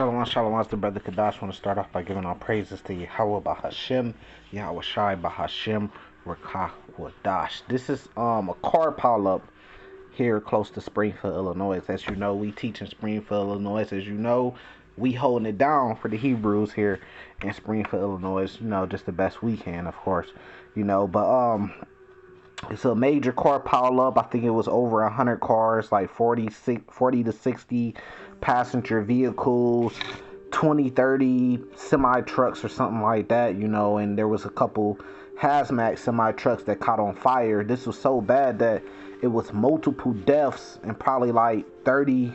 Shalom, shalom, it's the brother Kadash. Want to start off by giving all praises to Yahweh Bahashem, Yahweh Shai Bahashem, Rakah Wadash. This is a car pile up here close to Springfield, Illinois. As you know, we teach in Springfield, Illinois. As you know, we holding it down for the Hebrews here in Springfield, Illinois. You know, just the best we can, of course. You know, but it's a major car pile up. I think it was over 100 cars, like 40 to 60 passenger vehicles, 20, 30 semi trucks or something like that, you know, and there was a couple hazmat semi trucks that caught on fire. This was so bad that it was multiple deaths and probably like 30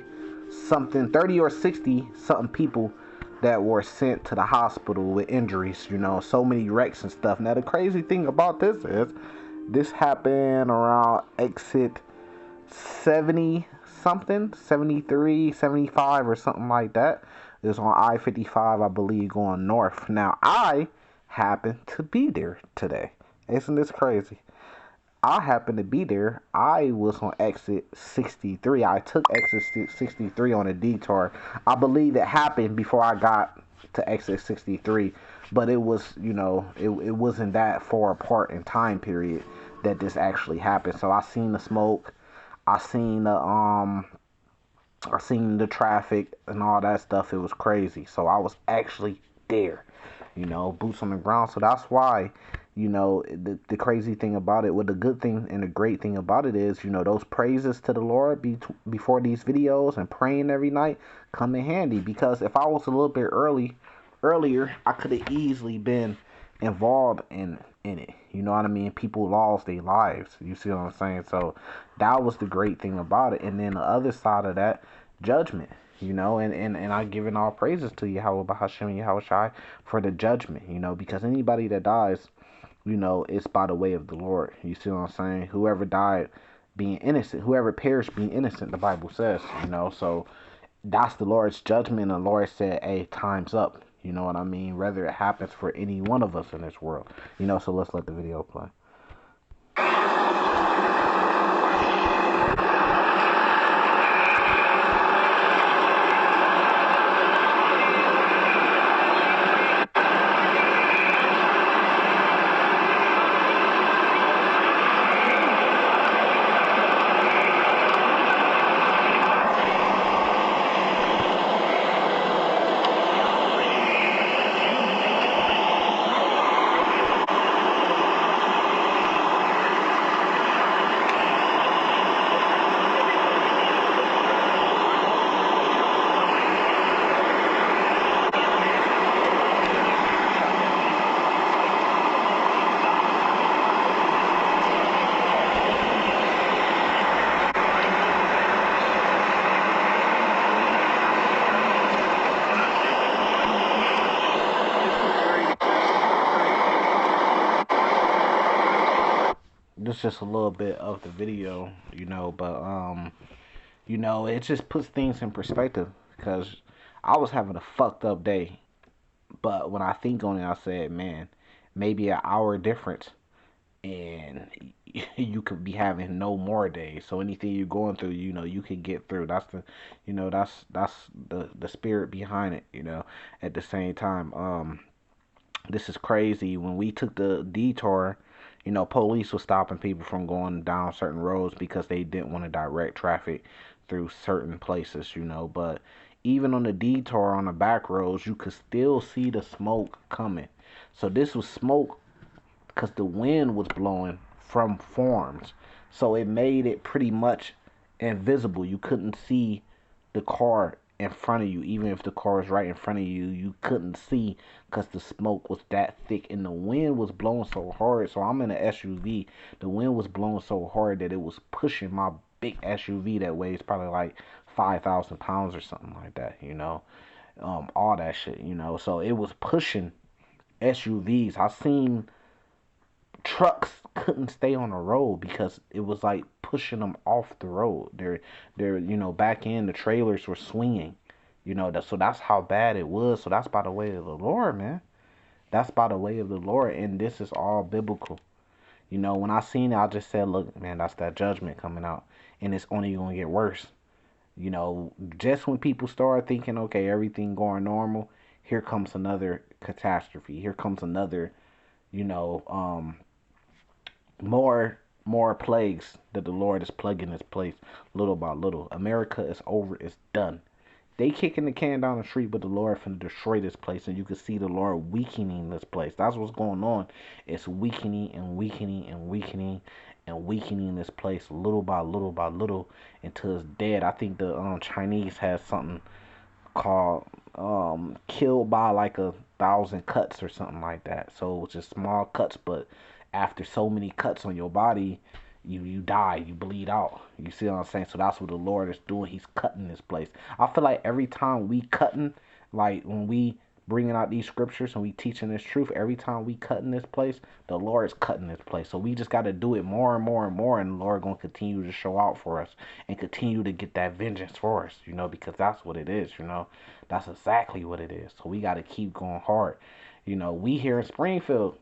or 60 something people that were sent to the hospital with injuries, you know, so many wrecks and stuff. Now the crazy thing about this is this happened around exit 70 something, 73, 75 or something like that. It was on I-55, I believe, going north. Now, I happened to be there today. Isn't this crazy? I happened to be there. I was on exit 63. I took exit 63 on a detour. I believe it happened before I got to exit 63. But it was, you know, it wasn't that far apart in time period that this actually happened. So I seen the smoke. I seen the traffic and all that stuff. It was crazy. So I was actually there, you know, boots on the ground. So that's why, you know, the crazy thing about it, well, the good thing and the great thing about it is, you know, those praises to the Lord before these videos and praying every night come in handy. Because if I was a little bit earlier, I could have easily been involved in it. You know what I mean? People lost their lives. You see what I'm saying? So that was the great thing about it. And then the other side of that, judgment. You know, and I giving all praises to Yahweh Bahashem and Yahweh Shai for the judgment, you know, because anybody that dies, you know, it's by the way of the Lord. You see what I'm saying? Whoever died being innocent, whoever perished being innocent, the Bible says, you know, so that's the Lord's judgment. The Lord said, hey, time's up. You know what I mean? Whether it happens for any one of us in this world. You know, so let's let the video play. This is just a little bit of the video, you know, but you know, it just puts things in perspective because I was having a fucked up day, but when I think on it, I said, man, maybe an hour difference and you could be having no more days. So anything you're going through, you know, you can get through. That's the, you know, that's the spirit behind it, you know. At the same time, this is crazy. When we took the detour, you know, police was stopping people from going down certain roads because they didn't want to direct traffic through certain places, you know. But even on the detour on the back roads, you could still see the smoke coming. So this was smoke because the wind was blowing from forms. So it made it pretty much invisible. You couldn't see the car in front of you. Even if the car was right in front of you, you couldn't see because the smoke was that thick and the wind was blowing so hard. So I'm in an SUV. The wind was blowing so hard that it was pushing my big SUV that weighs probably like 5,000 pounds or something like that, you know. All that shit, you know. So it was pushing SUVs. I seen trucks couldn't stay on the road because it was like pushing them off the road. They're you know, back in the trailers were swinging, you know. So that's how bad it was. So that's by the way of the Lord, man. That's by the way of the Lord, and this is all biblical. You know, when I seen it, I just said, look, man, that's that judgment coming out, and it's only gonna get worse. You know, just when people start thinking, okay, everything going normal, here comes another catastrophe. Here comes another, you know, more plagues that the Lord is plugging this place little by little. America is over. It's done. They kicking the can down the street, but the Lord finna destroy this place, and you can see the Lord weakening this place. That's what's going on. It's weakening and weakening and weakening and weakening this place little by little by little until it's dead. I think the Chinese has something called killed by like 1,000 cuts or something like that. So it's just small cuts, but after so many cuts on your body, you die, you bleed out. You see what I'm saying? So that's what the Lord is doing. He's cutting this place. I feel like every time we cutting, like when we bringing out these scriptures and we teaching this truth, every time we cutting this place, the Lord is cutting this place. So we just got to do it more and more and more, and the Lord gonna continue to show out for us and continue to get that vengeance for us, you know, because that's what it is, you know. That's exactly what it is. So we got to keep going hard. You know, we here in Springfield,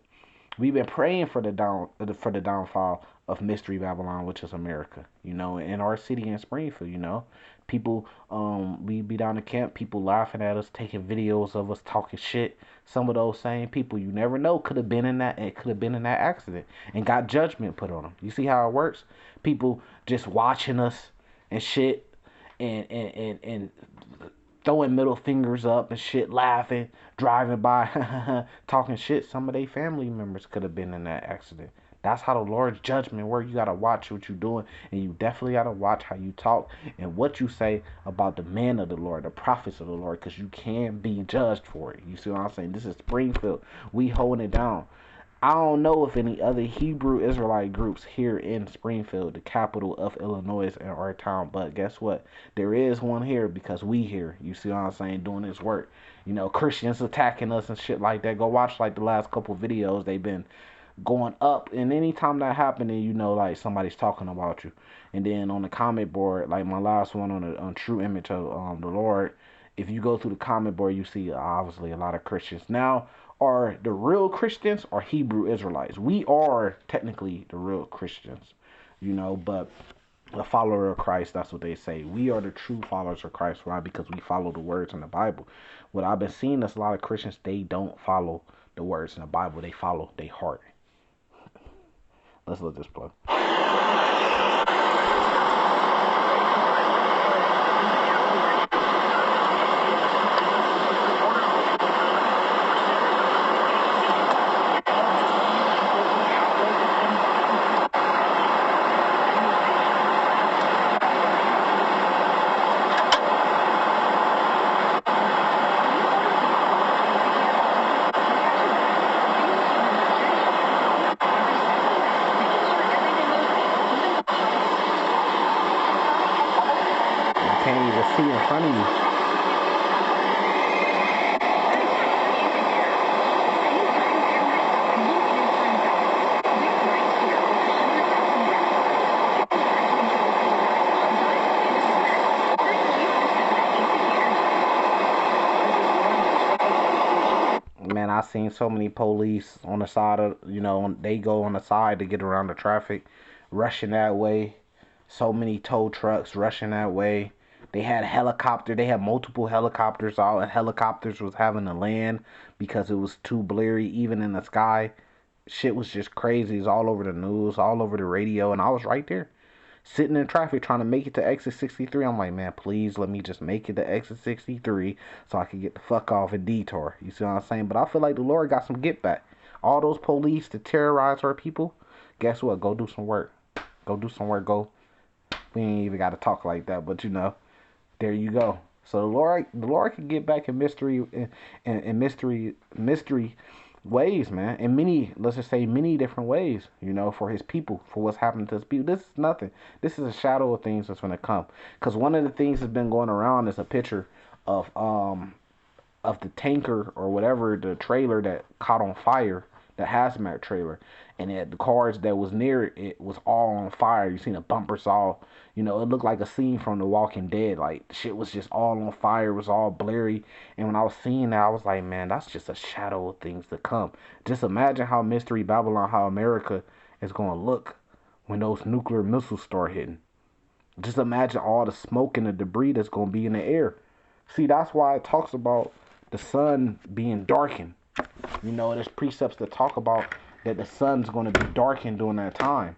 we've been praying for the downfall of Mystery Babylon, which is America. You know, in our city in Springfield, you know, people we be down in camp, people laughing at us, taking videos of us talking shit. Some of those same people, you never know, could have been in that. It could have been in that accident and got judgment put on them. You see how it works? People just watching us and shit, and throwing middle fingers up and shit, laughing, driving by, talking shit. Some of their family members could have been in that accident. That's how the Lord's judgment works. You gotta watch what you're doing, and you definitely gotta watch how you talk and what you say about the men of the Lord, the prophets of the Lord, because you can be judged for it. You see what I'm saying? This is Springfield. We holding it down. I don't know if any other Hebrew Israelite groups here in Springfield, the capital of Illinois, in our town, but guess what? There is one here because we here. You see what I'm saying? Doing this work. You know, Christians attacking us and shit like that. Go watch like the last couple videos. They've been going up, and anytime that happened, then you know like somebody's talking about you. And then on the comment board, like my last one on True Image of the Lord, if you go through the comment board, you see obviously a lot of Christians. Now, are the real Christians or Hebrew Israelites? We are technically the real Christians, you know, but a follower of Christ, that's what they say. We are the true followers of Christ. Why? Because we follow the words in the Bible. What I've been seeing is a lot of Christians, they don't follow the words in the Bible. They follow their heart. Let's let this play. You can't even see in front of you. Man, I seen so many police on the side of, you know, they go on the side to get around the traffic, rushing that way. So many tow trucks rushing that way. They had helicopter. They had multiple helicopters. All the helicopters was having to land because it was too blurry, even in the sky. Shit was just crazy. It was all over the news, all over the radio, and I was right there, sitting in traffic trying to make it to exit 63. I'm like, man, please let me just make it to exit 63 so I can get the fuck off and detour. You see what I'm saying? But I feel like the Lord got some get back. All those police to terrorize our people, guess what? Go do some work. Go do some work. Go. We ain't even got to talk like that, but you know, there you go. So the Lord can get back in mystery and mystery ways, man, in many, let's just say many different ways, you know, for his people, for what's happening to his people. This is nothing. This is a shadow of things that's gonna come. Because one of the things that's been going around is a picture of the tanker or whatever, the trailer that caught on fire, the hazmat trailer, and the cars that was near it, it was all on fire. You seen the bumpers all, you know, it looked like a scene from The Walking Dead. Like shit was just all on fire. It was all blurry. And when I was seeing that, I was like, man, that's just a shadow of things to come. Just imagine how Mystery Babylon, how America is gonna look when those nuclear missiles start hitting. Just imagine all the smoke and the debris that's going to be in the air. See, that's why it talks about the sun being darkened. You know, there's precepts that talk about that the sun's going to be darkened during that time.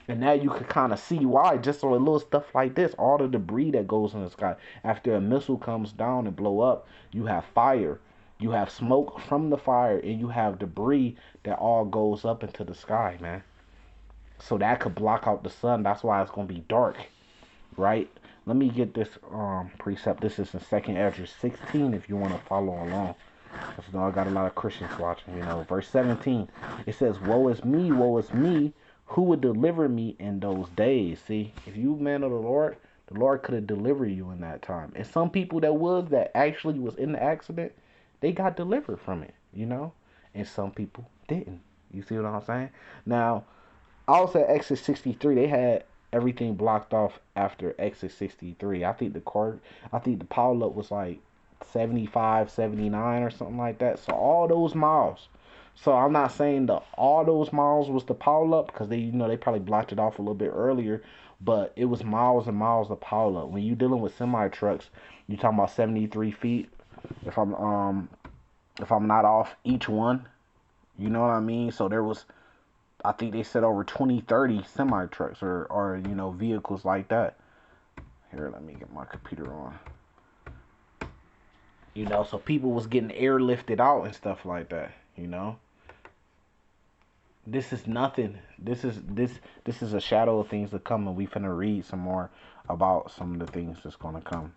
And now you can kind of see why, just on little stuff like this, all the debris that goes in the sky. After a missile comes down and blow up, you have fire, you have smoke from the fire, and you have debris that all goes up into the sky, man. So that could block out the sun. That's why it's gonna be dark, right? Let me get this precept. This is in Second Ezra 16. If you want to follow along, because you know I got a lot of Christians watching. You know, verse 17. It says, "Woe is me, woe is me. Who would deliver me in those days?" See, if you man of the Lord could have delivered you in that time. And some people that actually was in the accident, they got delivered from it, you know? And some people didn't. You see what I'm saying? Now, also at exit 63, they had everything blocked off after exit 63. I think the power up was like 75, 79 or something like that. So all those miles. So I'm not saying that all those miles was the power up because they probably blocked it off a little bit earlier, but it was miles and miles of power up. When you dealing with semi trucks, you talking about 73 feet. If I'm not off each one, you know what I mean? So there was, I think they said over 20, 30 semi trucks or vehicles like that. Here, let me get my computer on. So people was getting airlifted out and stuff like that. This is nothing. This is a shadow of things to come, and we finna read some more about some of the things that's gonna come.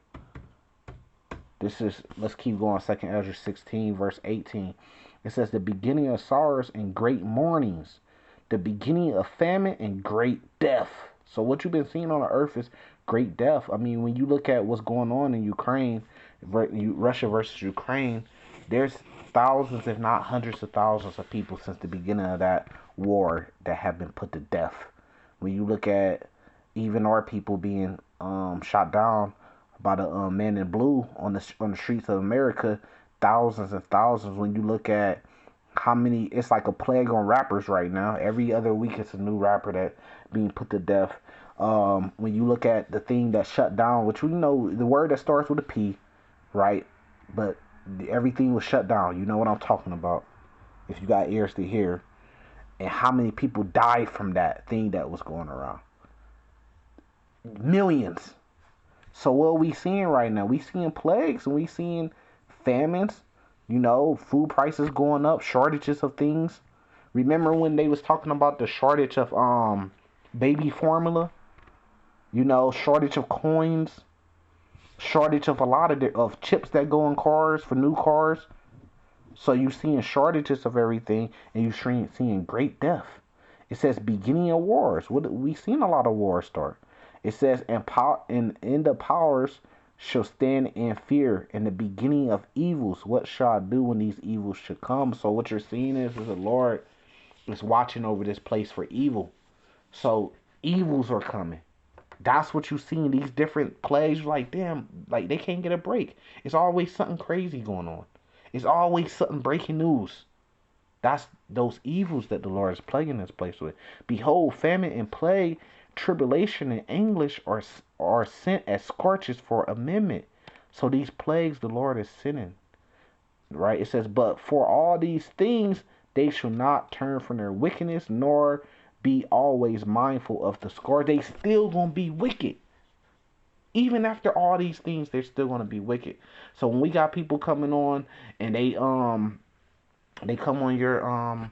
Let's keep going. Second Ezra 16, verse 18. It says, "The beginning of sorrows and great mournings, the beginning of famine and great death." So what you've been seeing on the earth is great death. I mean, when you look at what's going on in Ukraine, Russia versus Ukraine, there's thousands, if not hundreds of thousands of people since the beginning of that war that have been put to death. When you look at even our people being shot down by the men in blue on the streets of America, thousands and thousands. When you look at how many, it's like a plague on rappers right now. Every other week, it's a new rapper that being put to death. When you look at the thing that shut down, which we know the word that starts with a P, right? But everything was shut down. You know what I'm talking about? If you got ears to hear, and how many people died from that thing that was going around? Millions. So what are we seeing right now? We seeing plagues and we seeing famines. Food prices going up, shortages of things. Remember when they was talking about the shortage of baby formula? Shortage of coins, shortage of a lot of chips that go in cars for new cars. So you seeing shortages of everything, and you seeing great death. It says beginning of wars. We seen a lot of wars start. It says in the powers shall stand in fear, in the beginning of evils. What shall I do when these evils should come? So what you're seeing is the Lord is watching over this place for evil. So evils are coming. That's what you see in these different plays. You're like, damn, like they can't get a break. It's always something crazy going on. It's always something breaking news. That's those evils that the Lord is plaguing this place with. Behold, famine and plague, tribulation and anguish are sent as scorches for amendment. So these plagues the Lord is sending. Right? It says, but for all these things they shall not turn from their wickedness, nor be always mindful of the score. They still gonna be wicked. Even after all these things, they're still gonna be wicked. So when we got people coming on and they come on your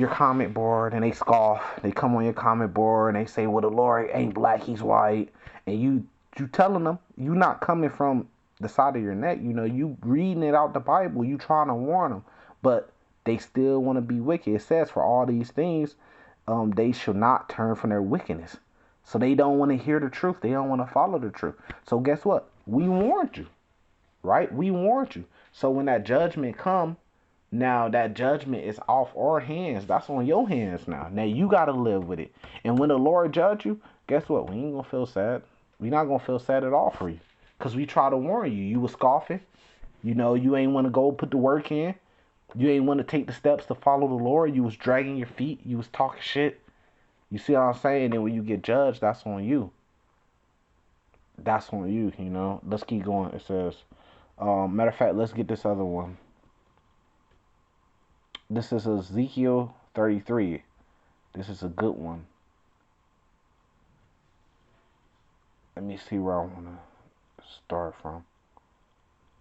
comment board and they scoff. They come on your comment board and they say, well, the Lord ain't black, he's white. And you telling them, you not coming from the side of your neck. You reading it out the Bible. You trying to warn them. But they still want to be wicked. It says for all these things, they shall not turn from their wickedness. So they don't want to hear the truth. They don't want to follow the truth. So guess what? We warned you. Right? We warned you. So when that judgment come, now that judgment is off our hands. That's on your hands now. Now you got to live with it. And when the Lord judge you, guess what? We ain't going to feel sad. We not going to feel sad at all for you. Because we try to warn you. You was scoffing. You ain't want to go put the work in. You ain't want to take the steps to follow the Lord. You was dragging your feet. You was talking shit. You see what I'm saying? And when you get judged, that's on you. That's on you, you know. Let's keep going. It says, matter of fact, let's get this other one. This is Ezekiel 33. This is a good one. Let me see where I want to start from.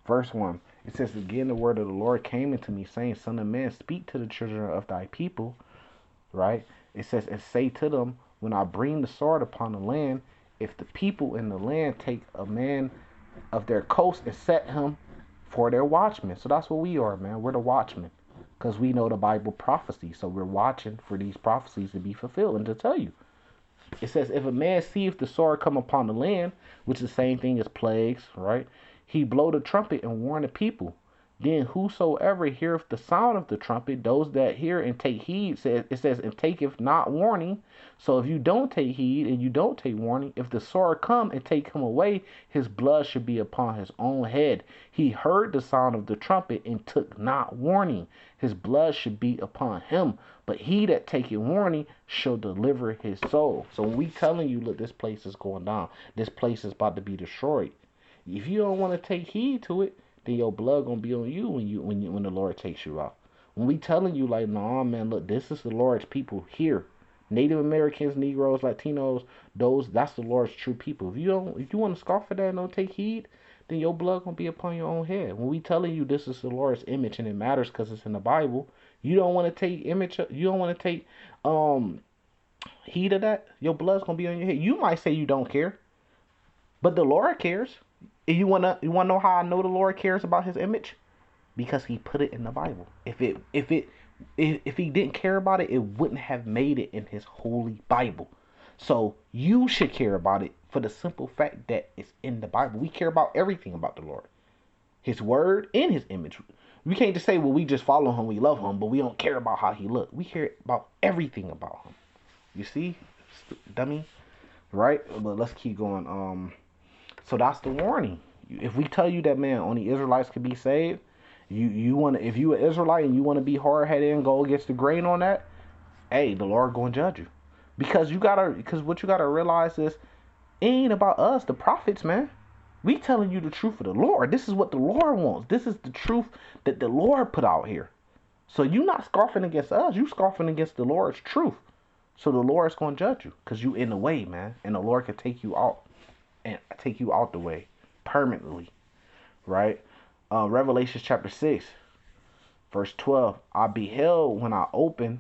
Verse 1. It says, again, the word of the Lord came into me, saying, Son of man, speak to the children of thy people. Right? It says, and say to them, when I bring the sword upon the land, if the people in the land take a man of their coast and set him for their watchmen. So that's what we are, man. We're the watchmen. Because we know the Bible prophecy. So we're watching for these prophecies to be fulfilled and to tell you. It says, if a man see if the sword come upon the land, which is the same thing as plagues, right? He blow the trumpet and warn the people. Then whosoever heareth the sound of the trumpet, those that hear and take heed, it says, and taketh not warning. So if you don't take heed and you don't take warning, if the sword come and take him away, his blood should be upon his own head. He heard the sound of the trumpet and took not warning. His blood should be upon him. But he that taketh warning shall deliver his soul. So when we telling you, look, this place is going down. This place is about to be destroyed. If you don't want to take heed to it, then your blood gonna be on you when the Lord takes you out. When we telling you like, nah, man, look, this is the Lord's people here. Native Americans, Negroes, Latinos, that's the Lord's true people. If you want to scoff at that and don't take heed, then your blood gonna be upon your own head. When we telling you this is the Lord's image and it matters because it's in the Bible, you don't want to take you don't want to take heed of that. Your blood's gonna be on your head. You might say you don't care, but the Lord cares. And you wanna know how I know the Lord cares about His image? Because He put it in the Bible. If He didn't care about it, it wouldn't have made it in His holy Bible. So you should care about it for the simple fact that it's in the Bible. We care about everything about the Lord, His word and His image. We can't just say, well, we just follow Him, we love Him, but we don't care about how He look. We care about everything about Him. You see, dummy, right? But let's keep going. So that's the warning. If we tell you that, man, only Israelites can be saved, you want to, if you an Israelite and you want to be hard headed and go against the grain on that, hey, the Lord gonna judge you. Because what you gotta realize is, it ain't about us, the prophets, man. We telling you the truth of the Lord. This is what the Lord wants. This is the truth that the Lord put out here. So you not scoffing against us, you scoffing against the Lord's truth. So the Lord's gonna judge you because you in the way, man, and the Lord can take you out and take you out the way permanently, right? Revelation chapter 6, verse 12. I beheld when I opened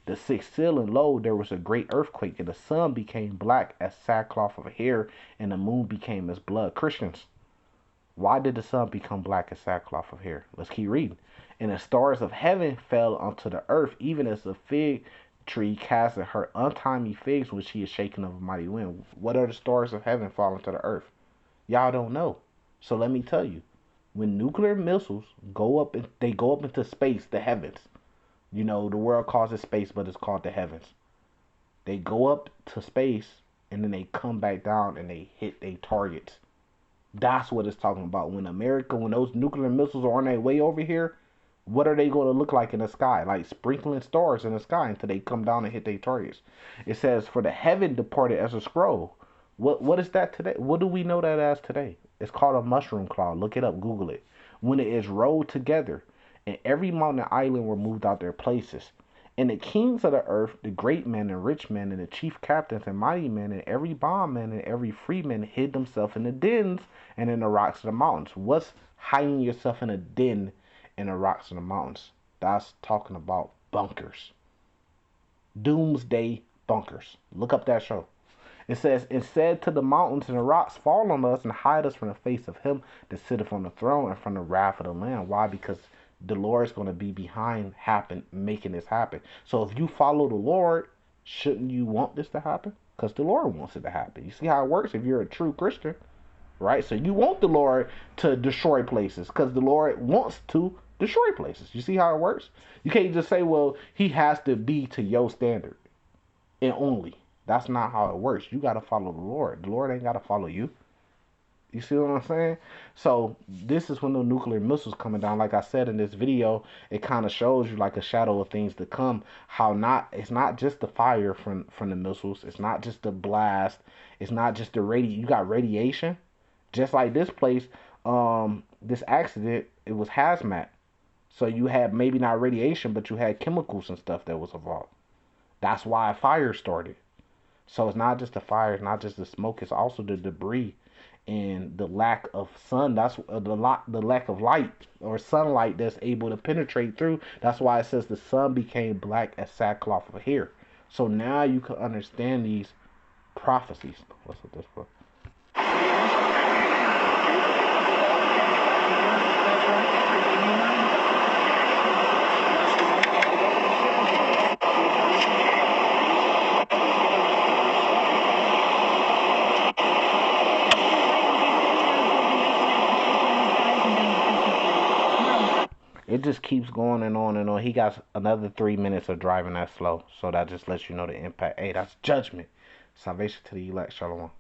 the sixth seal, and lo, there was a great earthquake, and the sun became black as sackcloth of hair, and the moon became as blood. Christians, why did the sun become black as sackcloth of hair? Let's keep reading. And the stars of heaven fell onto the earth, even as the fig tree casteth her untimely figs when she is shaken of a mighty wind. What are the stars of heaven falling to the earth? Y'all don't know. So let me tell you. When nuclear missiles go up, they go up into space, the heavens. You know, the world calls it space, but it's called the heavens. They go up to space, and then they come back down, and they hit their targets. That's what it's talking about. When those nuclear missiles are on their way over here, what are they going to look like in the sky? Like sprinkling stars in the sky until they come down and hit their targets. It says, for the heaven departed as a scroll. What is that today? What do we know that as today? It's called a mushroom cloud. Look it up. Google it. When it is rolled together, and every mountain and island were moved out their places. And the kings of the earth, the great men and rich men, and the chief captains and mighty men, and every bondman and every freeman hid themselves in the dens and in the rocks of the mountains. What's hiding yourself in a den in the rocks of the mountains? That's talking about bunkers. Doomsday bunkers. Look up that show. It says, and said to the mountains and the rocks, fall on us and hide us from the face of him that sitteth on the throne and from the wrath of the Lamb. Why? Because the Lord is going to be behind making this happen. So if you follow the Lord, shouldn't you want this to happen? Because the Lord wants it to happen. You see how it works if you're a true Christian, right? So you want the Lord to destroy places because the Lord wants to destroy places. You see how it works? You can't just say, well, he has to be to your standard and only. That's not how it works. You got to follow the Lord. The Lord ain't got to follow you. You see what I'm saying? So this is when the nuclear missiles coming down. Like I said in this video, it kind of shows you like a shadow of things to come. How not it's not just the fire from the missiles. It's not just the blast. It's not just the You got radiation. Just like this place, this accident, it was hazmat. So you had maybe not radiation, but you had chemicals and stuff that was involved. That's why a fire started. So it's not just the fire, it's not just the smoke, it's also the debris and the lack of sun. That's the lack of light or sunlight that's able to penetrate through. That's why it says the sun became black as sackcloth of hair. So now you can understand these prophecies. What's with this for? It just keeps going and on and on. He got another 3 minutes of driving that slow. So that just lets you know the impact. Hey, that's judgment. Salvation to the elect. Shalom.